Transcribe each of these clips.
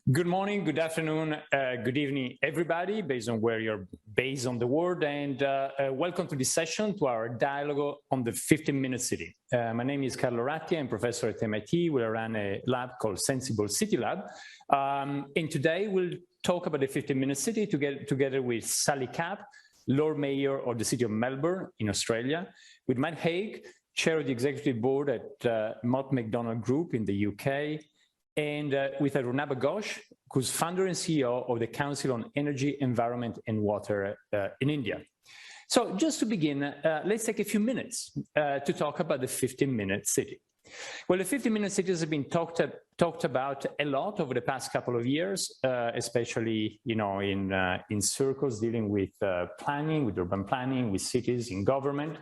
Good morning, good afternoon, good evening, everybody, based on where you're based on the world, and welcome to this session, to our dialogue on the 15-minute city. My name is Carlo Ratti, I'm professor at MIT. We run a lab called Sensible City Lab, and today we'll talk about the 15-minute city together with Sally Capp, Lord Mayor of the City of Melbourne in Australia, with Matt Haig, Chair of the Executive Board at Mott MacDonald Group in the UK, and with Arunabha Ghosh, who's founder and CEO of the Council on Energy, Environment and Water in India. So just to begin, let's take a few minutes to talk about the 15-minute city. Well, the 15-minute cities have been talked about a lot over the past couple of years, especially in circles dealing with planning, with urban planning, with cities, in government.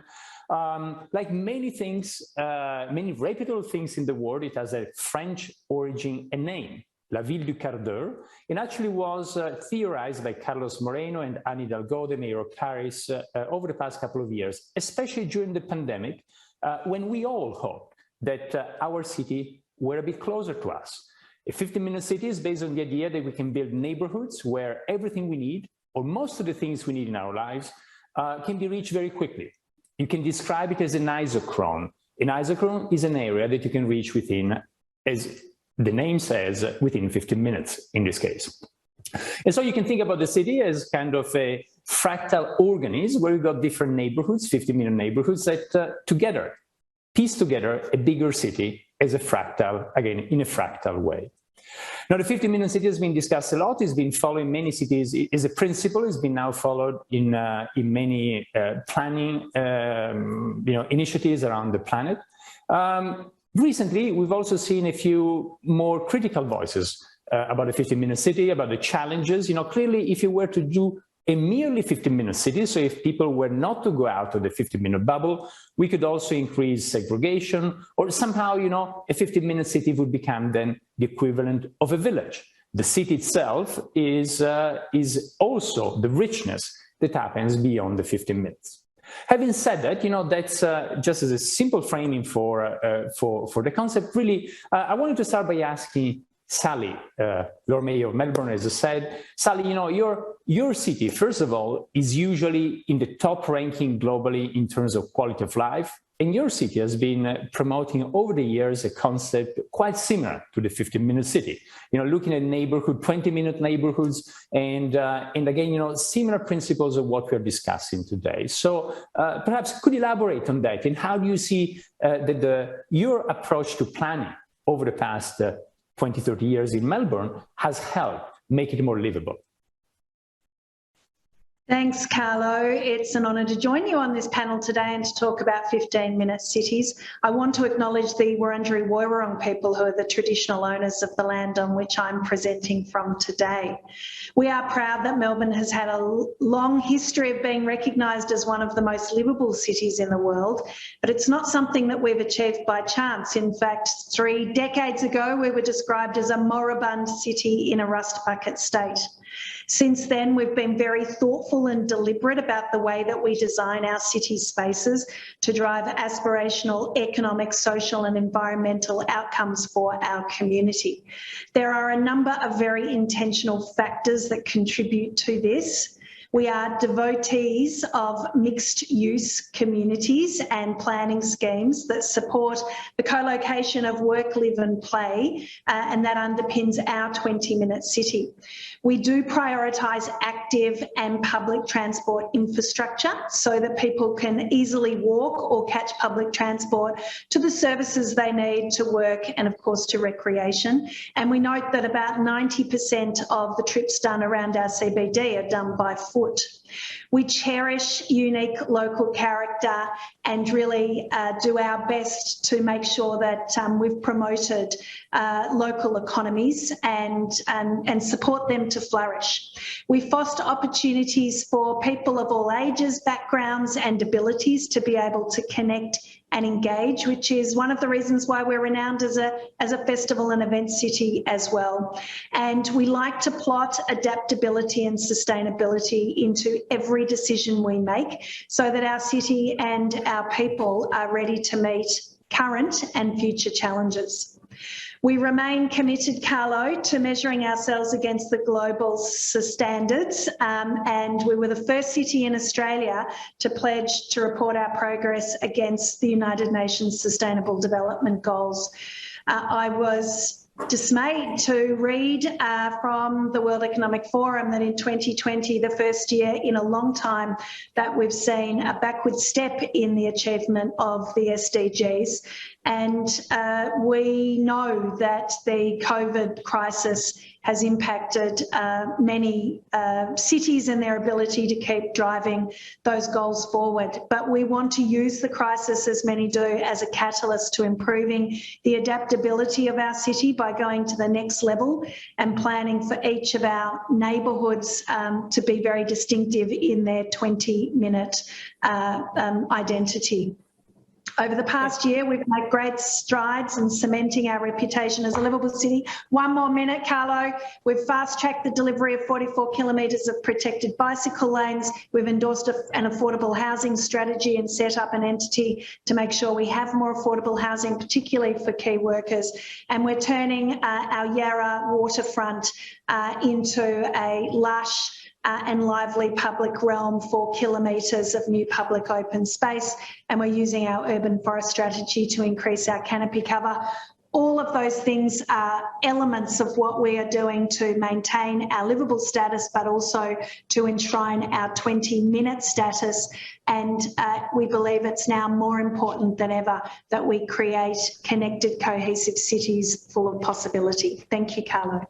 Like many things, many reputable things in the world, it has a French origin and name, La Ville du Quart d'Heure. It actually was theorized by Carlos Moreno and Anne Hidalgo, the mayor of Paris, over the past couple of years, especially during the pandemic, when we all hoped that our city were a bit closer to us. A 15-minute city is based on the idea that we can build neighborhoods where everything we need, or most of the things we need in our lives, can be reached very quickly. You can describe it as an isochrone. An isochrone is an area that you can reach within, as the name says, within 15 minutes in this case. And so you can think about the city as kind of a fractal organism where you've got different neighborhoods, 15-minute neighborhoods that together piece together a bigger city as a fractal, again, in a fractal way. Now, the 15-minute city has been discussed a lot. It's been followed in many cities. It is a principle. It's been now followed in many planning initiatives around the planet. Recently, we've also seen a few more critical voices about the 15-minute city, about the challenges. Clearly, if you were to do a merely 15-minute city, so if people were not to go out of the 15-minute bubble, we could also increase segregation, or somehow, a 15-minute city would become then the equivalent of a village. The city itself is also the richness that happens beyond the 15 minutes. Having said that, that's just as a simple framing for the concept. Really, I wanted to start by asking Sally, Lord Mayor of Melbourne, as I said. Sally, your city, first of all, is usually in the top ranking globally in terms of quality of life. And your city has been promoting over the years a concept quite similar to the 15-minute city. Looking at 20-minute neighborhoods, and again, similar principles of what we're discussing today. So perhaps could you elaborate on that, and how do you see that your approach to planning over the past 20, 30 years in Melbourne has helped make it more livable? Thanks, Carlo. It's an honour to join you on this panel today and to talk about 15-minute cities. I want to acknowledge the Wurundjeri Woiwurrung people, who are the traditional owners of the land on which I'm presenting from today. We are proud that Melbourne has had a long history of being recognised as one of the most livable cities in the world, but it's not something that we've achieved by chance. In fact, 3 decades ago, we were described as a moribund city in a rust bucket state. Since then, we've been very thoughtful and deliberate about the way that we design our city spaces to drive aspirational economic, social and environmental outcomes for our community. There are a number of very intentional factors that contribute to this. We are devotees of mixed-use communities and planning schemes that support the co-location of work, live and play, and that underpins our 20-minute city. We do prioritise active and public transport infrastructure so that people can easily walk or catch public transport to the services they need to work and, of course, to recreation. And we note that about 90% of the trips done around our CBD are done by foot. We cherish unique local character and really do our best to make sure that we've promoted local economies and support them to flourish. We foster opportunities for people of all ages, backgrounds and abilities to be able to connect and engage, which is one of the reasons why we're renowned as a festival and event city as well. And we like to plot adaptability and sustainability into every decision we make so that our city and our people are ready to meet current and future challenges. We remain committed, Carlo, to measuring ourselves against the global standards, and we were the first city in Australia to pledge to report our progress against the United Nations Sustainable Development Goals. I was dismayed to read from the World Economic Forum that in 2020, the first year in a long time that we've seen a backward step in the achievement of the SDGs. And we know that the COVID crisis has impacted many cities and their ability to keep driving those goals forward. But we want to use the crisis, as many do, as a catalyst to improving the adaptability of our city by going to the next level and planning for each of our neighbourhoods to be very distinctive in their 20-minute identity. Over the past year, we've made great strides in cementing our reputation as a livable city. One more minute, Carlo. We've fast-tracked the delivery of 44 kilometres of protected bicycle lanes. We've endorsed an affordable housing strategy and set up an entity to make sure we have more affordable housing, particularly for key workers. And we're turning our Yarra waterfront into a lush and lively public realm, 4 kilometres of new public open space, and we're using our urban forest strategy to increase our canopy cover. All of those things are elements of what we are doing to maintain our livable status, but also to enshrine our 20-minute status. And we believe it's now more important than ever that we create connected, cohesive cities full of possibility. Thank you, Carlo.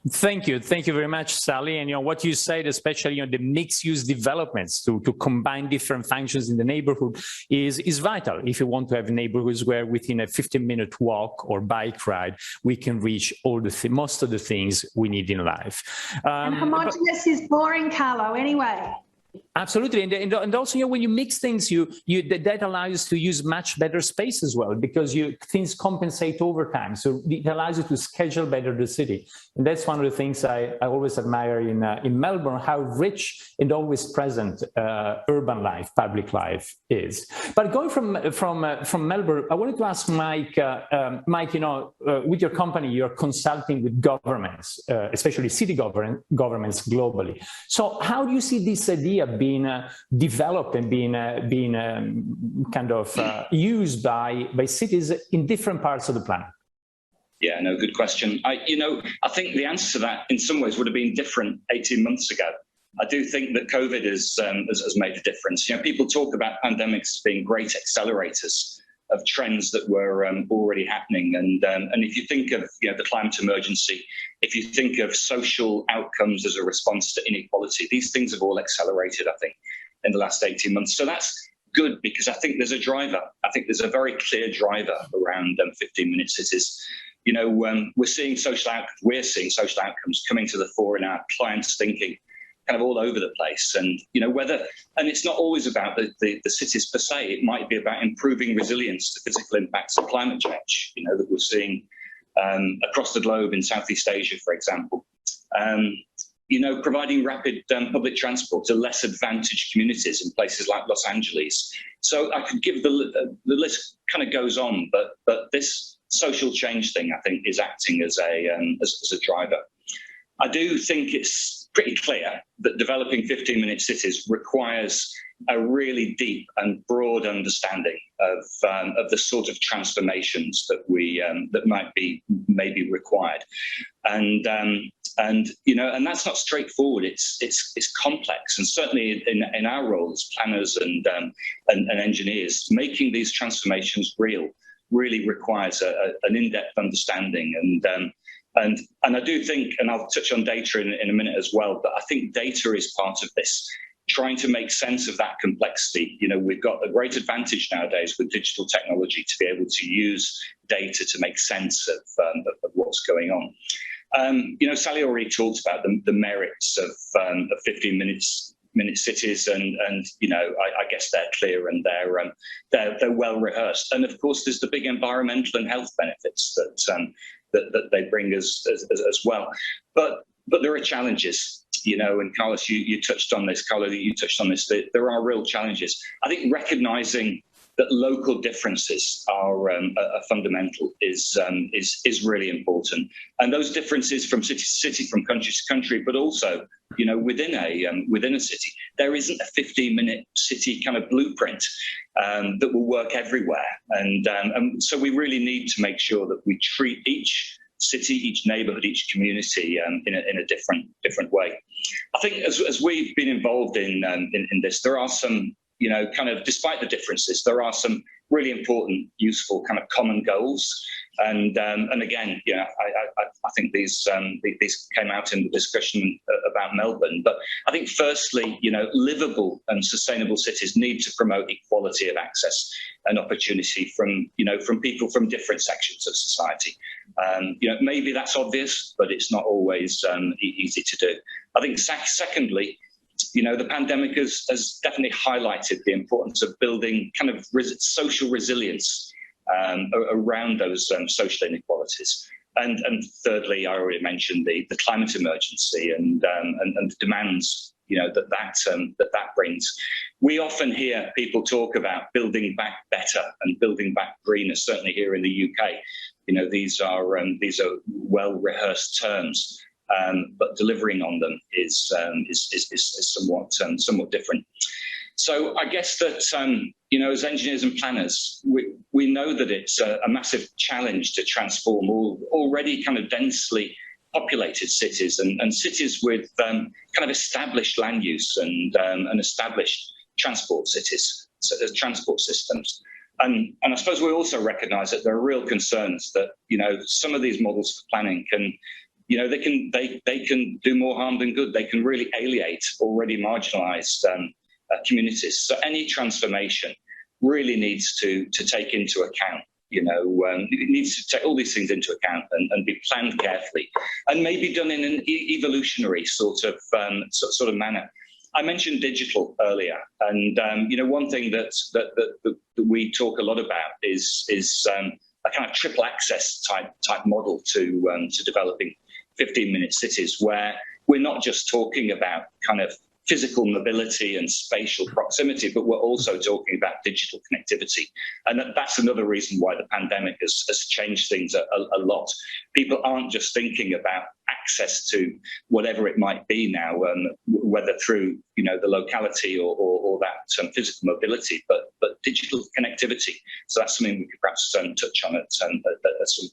Thank you very much, Sally. And what you said, especially the mixed-use developments to combine different functions in the neighborhood is vital if you want to have neighborhoods where within a 15-minute walk or bike ride we can reach all most of the things we need in life. And homogeneous is boring, Carlo. Anyway. Absolutely, and also when you mix things, that allows you to use much better space as well, because things compensate over time. So it allows you to schedule better the city, and that's one of the things I always admire in Melbourne, how rich and always present urban life, public life is. But going from Melbourne, I wanted to ask Mike. Mike, with your company, you're consulting with governments, especially city governments globally. So how do you see this idea being developed and being kind of used by cities in different parts of the planet? Yeah, no, good question. I think the answer to that in some ways would have been different 18 months ago. I do think that COVID has made a difference. People talk about pandemics as being great accelerators of trends that were already happening. And if you think of the climate emergency, if you think of social outcomes as a response to inequality, these things have all accelerated, I think, in the last 18 months. So that's good, because I think there's a driver. I think there's a very clear driver around 15-minute cities. We're seeing social outcomes coming to the fore in our clients' thinking, kind of all over the place. And and it's not always about the cities per se. It might be about improving resilience to physical impacts of climate change, that we're seeing across the globe in Southeast Asia, for example. Providing rapid public transport to less advantaged communities in places like Los Angeles. So I could give the list kind of goes on, but this social change thing, I think, is acting as a driver. I do think it's pretty clear that developing 15-minute cities requires a really deep and broad understanding of the sort of transformations that that might be maybe required, and that's not straightforward. It's complex, and certainly in our role as planners and engineers, making these transformations real really requires an in-depth understanding. And I do think, and I'll touch on data in a minute as well, but I think data is part of this, trying to make sense of that complexity. We've got a great advantage nowadays with digital technology to be able to use data to make sense of what's going on. Sally already talked about the merits of 15-minute cities, and I guess they're clear and they're well rehearsed. And of course, there's the big environmental and health benefits that they bring as well. But there are challenges, and Carlos, you touched on this. Carlo, you touched on this. There are real challenges. I think recognizing that local differences are fundamental is really important. And those differences from city to city, from country to country, but also, within a city, there isn't a 15-minute city kind of blueprint that will work everywhere. And so we really need to make sure that we treat each city, each neighborhood, each community in a different way. I think as we've been involved in this, there are some, kind of, despite the differences, there are some really important, useful kind of common goals. And again, I think these came out in the discussion about Melbourne. But I think firstly, livable and sustainable cities need to promote equality of access and opportunity from people from different sections of society. Maybe that's obvious, but it's not always easy to do. I think secondly, the pandemic has definitely highlighted the importance of building kind of social resilience around those social inequalities. And thirdly, I already mentioned the climate emergency and the demands that brings. We often hear people talk about building back better and building back greener. Certainly here in the UK, these are well rehearsed terms. But delivering on them is somewhat different. So I guess that as engineers and planners, we know that it's a massive challenge to transform already kind of densely populated cities and cities with kind of established land use and established transport systems. And I suppose we also recognise that there are real concerns that some of these models for planning can. They can do more harm than good. They can really alienate already marginalised communities. So any transformation really needs to take into account. It needs to take all these things into account and be planned carefully, and maybe done in an evolutionary sort of manner. I mentioned digital earlier, and one thing that we talk a lot about is a kind of triple access type model to developing 15-minute cities, where we're not just talking about kind of physical mobility and spatial proximity, but we're also talking about digital connectivity. And that's another reason why the pandemic has changed things a lot. People aren't just thinking about access to whatever it might be now, whether through the locality or that physical mobility, but digital connectivity. So that's something we could perhaps touch on at some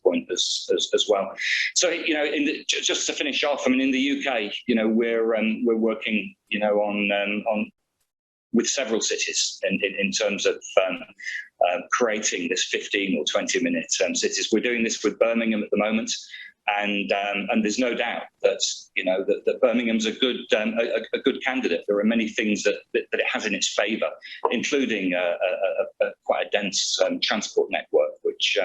point as well. So just to finish off, I mean, in the UK, we're working on with several cities in terms of creating this 15 or 20-minute cities. We're doing this with Birmingham at the moment. And there's no doubt that that Birmingham's a good candidate. There are many things that it has in its favour, including quite a dense transport network, which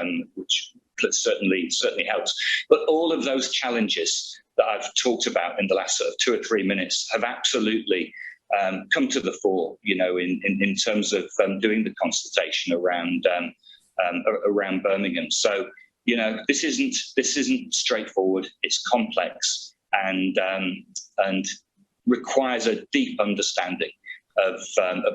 certainly helps. But all of those challenges that I've talked about in the last sort of 2 or 3 minutes have absolutely come to the fore. In terms of doing the consultation around Birmingham. So. This isn't straightforward. It's complex and requires a deep understanding of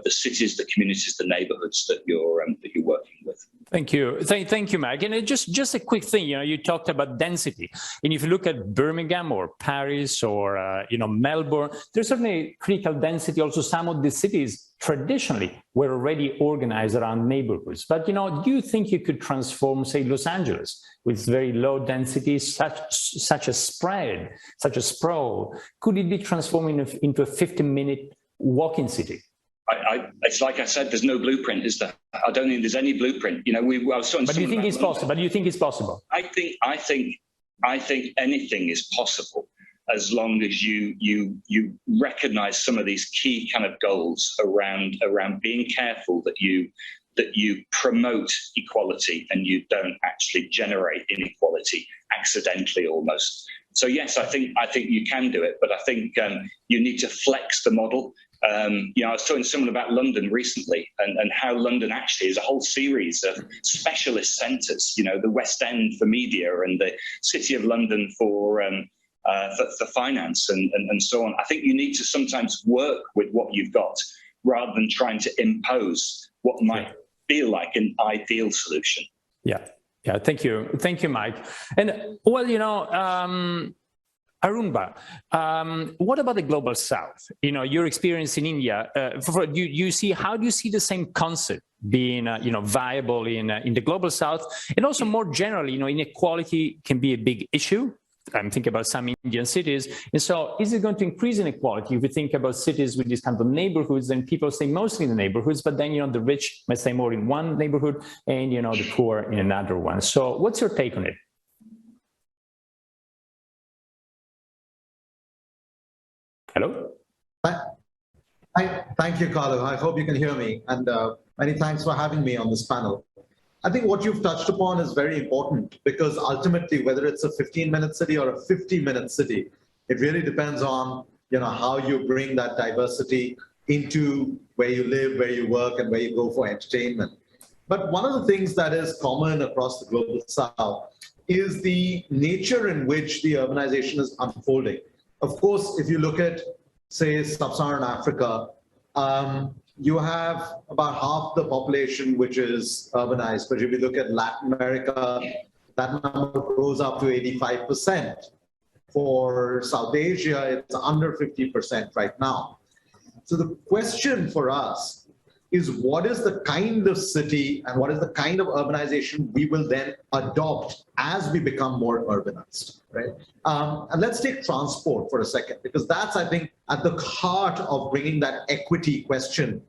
the cities, the communities, the neighbourhoods that you're working with. Thank you. Thank you, Mark. And just a quick thing, you talked about density. And if you look at Birmingham or Paris or, Melbourne, there's certainly critical density. Also, some of the cities traditionally were already organized around neighborhoods. But, do you think you could transform, say, Los Angeles with very low density, such a spread, such a sprawl? Could it be transformed into a 15-minute walking city? It's like I said, there's no blueprint, is there? I don't think there's any blueprint. I was talking. But do you think it's possible? But do you think it's possible? I think anything is possible as long as you recognise some of these key kind of goals around being careful that you promote equality and you don't actually generate inequality accidentally almost. So yes, I think you can do it, but I think you need to flex the model. I was talking to someone about London recently and how London actually is a whole series of specialist centres, the West End for media and the City of London for finance and so on. I think you need to sometimes work with what you've got rather than trying to impose what might feel like an ideal solution. Yeah, thank you, Mike. And well, Arunba, what about the global South? Your experience in India. How do you see the same concept being, viable in the global South, and also more generally, inequality can be a big issue. I'm thinking about some Indian cities, and so is it going to increase inequality if we think about cities with these kind of neighborhoods, and people stay mostly in the neighborhoods, but then the rich might stay more in one neighborhood, and the poor in another one. So, what's your take on it? Hello? Thank you, Carlo. I hope you can hear me. And many thanks for having me on this panel. I think what you've touched upon is very important, because ultimately, whether it's a 15-minute city or a 50-minute city, it really depends on how you bring that diversity into where you live, where you work, and where you go for entertainment. But one of the things that is common across the global South is the nature in which the urbanization is unfolding. Of course, if you look at, say, sub-Saharan Africa, you have about half the population which is urbanized. But if you look at Latin America, that number goes up to 85%. For South Asia, it's under 50% right now. So the question for us is, what is the kind of city and what is the kind of urbanization we will then adopt as we become more urbanized, right? And let's take transport for a second, because that's, I think, at the heart of bringing that equity question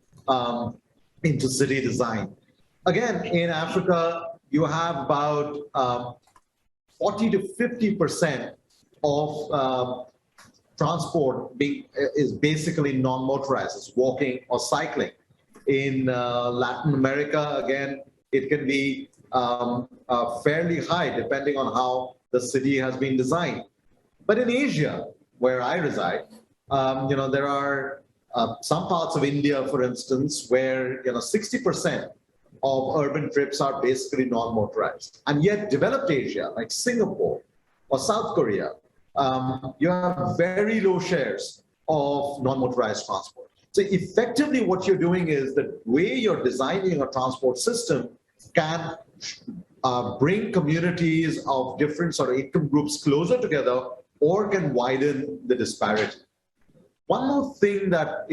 into city design. Again, in Africa, you have about 40 to 50% of transport is basically non-motorized, it's walking or cycling. In Latin America, again, it can be fairly high depending on how the city has been designed. But in Asia, where I reside, there are some parts of India, for instance, where 60% of urban trips are basically non-motorized. And yet developed Asia, like Singapore or South Korea, you have very low shares of non-motorized transport. So effectively what you're doing is the way you're designing a transport system can bring communities of different sort of income groups closer together, or can widen the disparity. One more thing that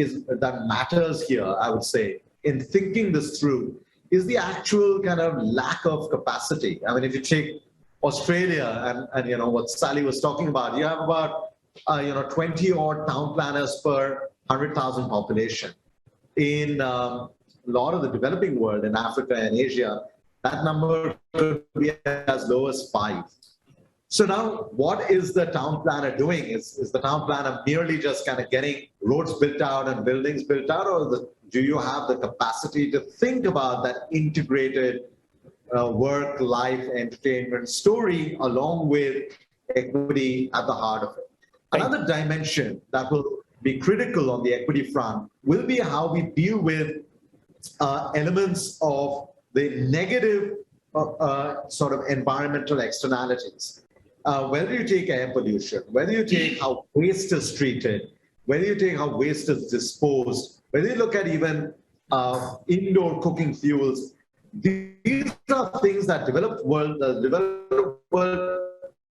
matters here, I would say, in thinking this through, is the actual kind of lack of capacity. I mean, if you take Australia and what Sally was talking about, you have about 20 odd town planners per 100,000 population. In a lot of the developing world, in Africa and Asia, that number could be as low as 5. So now, what is the town planner doing? Is the town planner merely just kind of getting roads built out and buildings built out, or do you have the capacity to think about that integrated work, life, entertainment story along with equity at the heart of it? Another dimension that will be critical on the equity front will be how we deal with elements of the negative sort of environmental externalities. Whether you take air pollution, whether you take how waste is treated, whether you take how waste is disposed, whether you look at even indoor cooking fuels, these are things that the developed world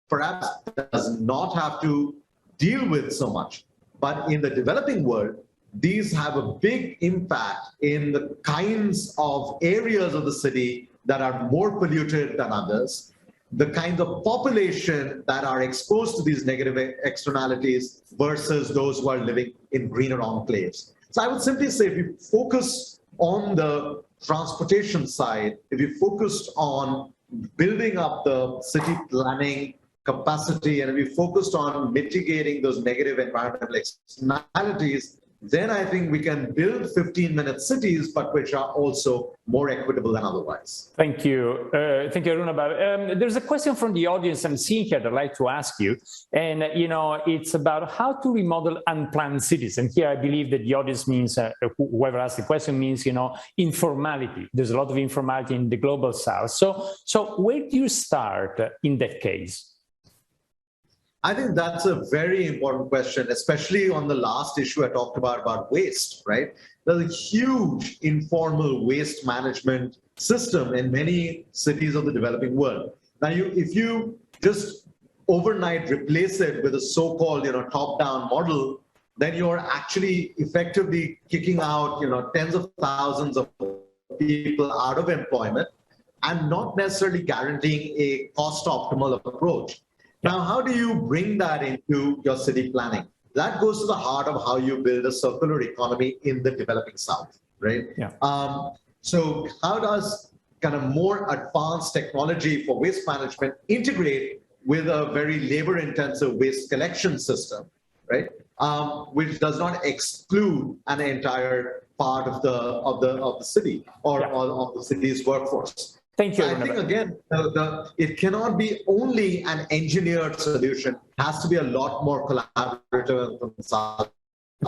perhaps does not have to deal with so much. But in the developing world, these have a big impact in the kinds of areas of the city that are more polluted than others, the kinds of population that are exposed to these negative externalities versus those who are living in greener enclaves. So I would simply say, if you focus on the transportation side, if you focused on building up the city planning capacity, and if we focused on mitigating those negative environmental externalities, then I think we can build 15-minute cities, but which are also more equitable than otherwise. Thank you. Thank you, Arunaba. There's a question from the audience I'm seeing here that I'd like to ask you. And, it's about how to remodel unplanned cities. And here I believe that the audience means, whoever asked the question means, informality. There's a lot of informality in the global South. So where do you start in that case? I think that's a very important question, especially on the last issue I talked about waste, right? There's a huge informal waste management system in many cities of the developing world. Now, if you just overnight replace it with a so-called, top-down model, then you're actually effectively kicking out, tens of thousands of people out of employment and not necessarily guaranteeing a cost-optimal approach. Now, how do you bring that into your city planning? That goes to the heart of how you build a circular economy in the developing South, right? Yeah. So how does kind of more advanced technology for waste management integrate with a very labor-intensive waste collection system, right? Which does not exclude an entire part of the city or of the city's workforce. Thank you. So I think, again, it cannot be only an engineered solution. It has to be a lot more collaborative and consultative.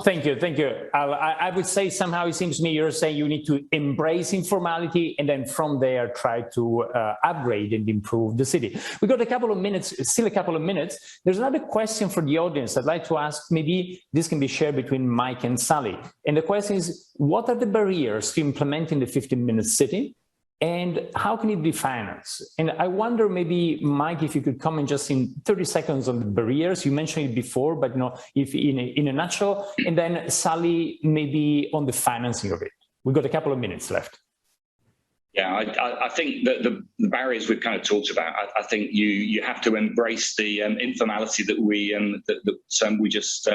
Thank you. Thank you. I would say somehow it seems to me you're saying you need to embrace informality and then from there try to upgrade and improve the city. We got a couple of minutes, still a couple of minutes. There's another question for the audience I'd like to ask. Maybe this can be shared between Mike and Sally. And the question is, what are the barriers to implementing the 15-minute city? And how can it be financed? And I wonder, maybe, Mike, if you could comment just in 30 seconds on the barriers. You mentioned it before, but if in a nutshell, and then Sally, maybe on the financing of it. We've got a couple of minutes left. Yeah, I think that the barriers we've kind of talked about. I think you have to embrace the informality that we just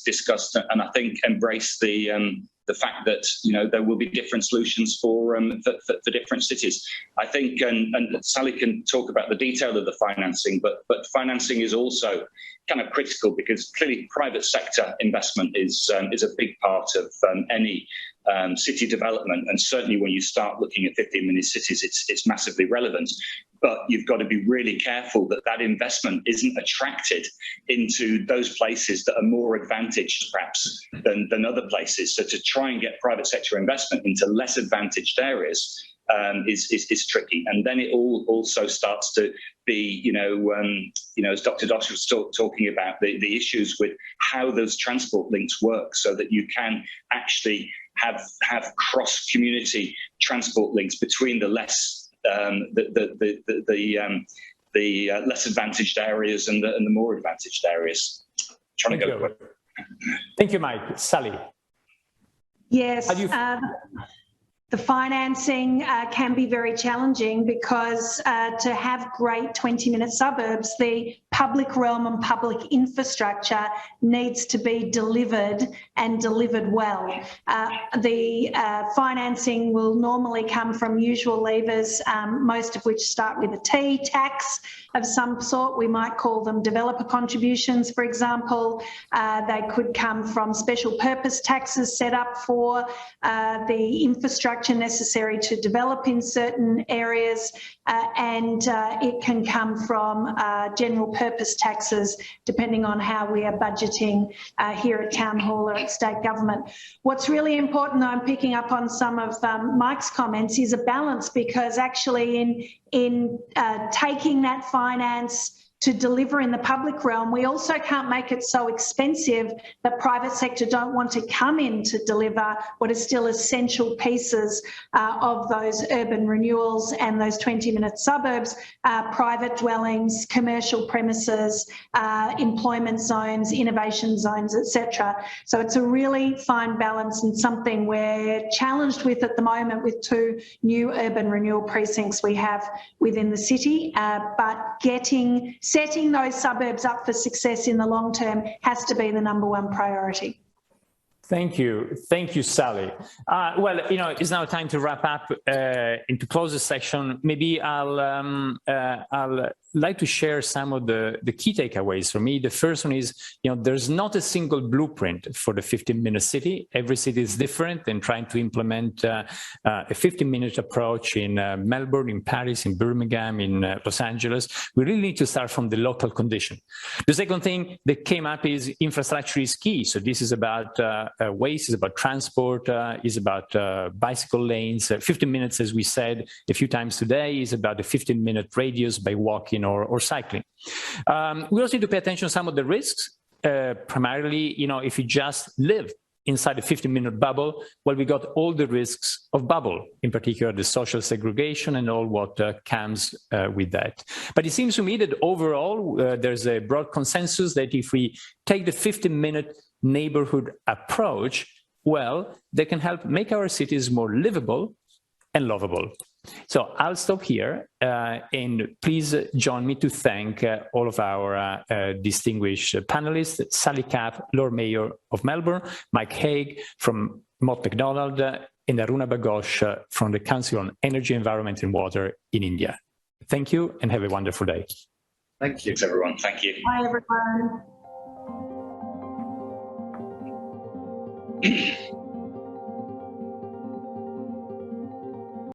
discussed, and I think embrace the fact that there will be different solutions for different cities. I think, and Sally can talk about the detail of the financing, but financing is also kind of critical because clearly private sector investment is a big part of any city development, and certainly when you start looking at 15-minute cities, it's massively relevant. But you've got to be really careful that investment isn't attracted into those places that are more advantaged, perhaps, than other places. So to try and get private sector investment into less advantaged areas is tricky. And then it also starts to be, as Dr. Dosh was talking about, the issues with how those transport links work, so that you can actually have cross-community transport links between the less less advantaged areas and the more advantaged areas. Thank you. Thank you, Mike. Sally. Yes. The financing can be very challenging because to have great 20-minute suburbs, the public realm and public infrastructure needs to be delivered and delivered well. The financing will normally come from usual levers, most of which start with a T, tax of some sort. We might call them developer contributions, for example. They could come from special purpose taxes set up for the infrastructure necessary to develop in certain areas, and it can come from general purpose taxes, depending on how we are budgeting here at Town Hall or at state government. What's really important, though, I'm picking up on some of Mike's comments, is a balance, because actually in taking that finance to deliver in the public realm, we also can't make it so expensive that private sector don't want to come in to deliver what is still essential pieces of those urban renewals and those 20-minute suburbs, private dwellings, commercial premises, employment zones, innovation zones, etc. So it's a really fine balance, and something we're challenged with at the moment with 2 new urban renewal precincts we have within the city, but setting those suburbs up for success in the long term has to be the #1 priority. Thank you. Thank you, Sally. Well, it's now time to wrap up and to close the section. Maybe I'll like to share some of the key takeaways for me. The first one is, there's not a single blueprint for the 15-minute city. Every city is different, and trying to implement a 15-minute approach in Melbourne, in Paris, in Birmingham, in Los Angeles, we really need to start from the local condition. The second thing that came up is infrastructure is key. So this is about waste, it's about transport, it's about bicycle lanes. 15 minutes, as we said a few times today, is about a 15-minute radius by walking or cycling. We also need to pay attention to some of the risks. Primarily, if you just live inside a 15-minute bubble, well, we got all the risks of bubble, in particular the social segregation and all what comes with that. But it seems to me that overall, there's a broad consensus that if we take the 15-minute neighborhood approach, well, they can help make our cities more livable and lovable. So I'll stop here, and please join me to thank all of our distinguished panelists, Sally Capp, Lord Mayor of Melbourne, Mike Hague from Mott MacDonald, and Aruna Baghosh from the Council on Energy, Environment and Water in India. Thank you and have a wonderful day. Thank you. Thanks, everyone. Thank you. Bye, everyone.